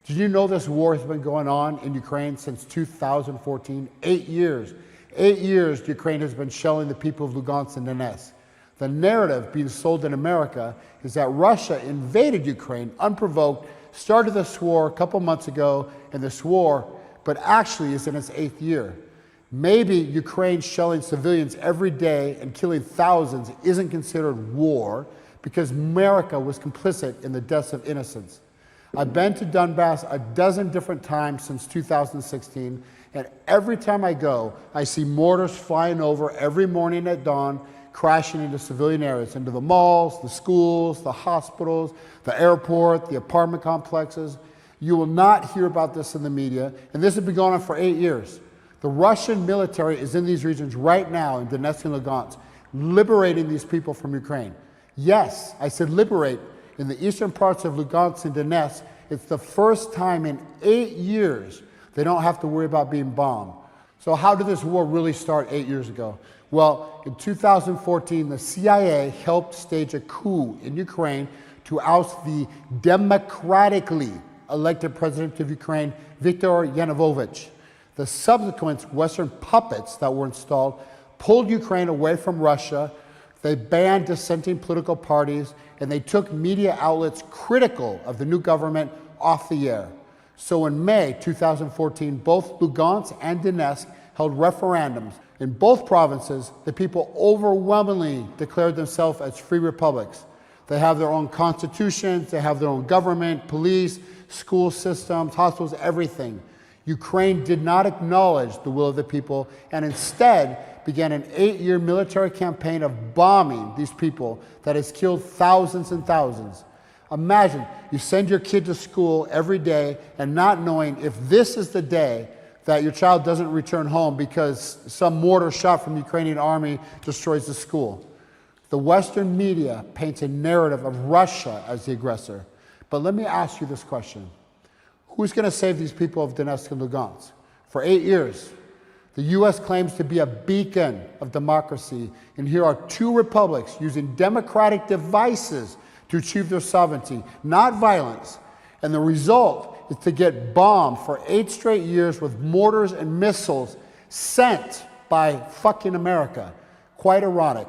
Did you know this war has been going on in Ukraine since 2014? 8 years. 8 years Ukraine has been shelling the people of Lugansk and Donetsk. The narrative being sold in America is that Russia invaded Ukraine unprovoked, started this war a couple months ago, and this war, but actually is in its 8th year. Maybe Ukraine shelling civilians every day and killing thousands isn't considered war because America was complicit in the deaths of innocents. I've been to Donbass a dozen different times since 2016, and every time I go, I see mortars flying over every morning at dawn, crashing into civilian areas, into the malls, the schools, the hospitals, the airport, the apartment complexes. You will not hear about this in the media, and this has been going on for 8 years. The Russian military is in these regions right now, in Donetsk and Lugansk, liberating these people from Ukraine. Yes, I said liberate. In the eastern parts of Lugansk and Donetsk, it's the first time in 8 years they don't have to worry about being bombed. So how did this war really start 8 years ago? Well, in 2014, the CIA helped stage a coup in Ukraine to oust the democratically elected president of Ukraine, Viktor Yanukovych. The subsequent Western puppets that were installed pulled Ukraine away from Russia. They banned dissenting political parties, and they took media outlets critical of the new government off the air. So in May 2014, both Lugansk and Donetsk held referendums. In both provinces, the people overwhelmingly declared themselves as free republics. They have their own constitutions, they have their own government, police, school systems, hospitals, everything. Ukraine did not acknowledge the will of the people and instead began an 8-year military campaign of bombing these people that has killed thousands and thousands. Imagine you send your kid to school every day and not knowing if this is the day that your child doesn't return home because some mortar shot from the Ukrainian army destroys the school. The Western media paints a narrative of Russia as the aggressor. But let me ask you this question. Who's going to save these people of Donetsk and Lugansk? For 8 years, the U.S. claims to be a beacon of democracy, and here are 2 republics using democratic devices to achieve their sovereignty, not violence. And the result is to get bombed for 8 straight years with mortars and missiles sent by fucking America. Quite ironic.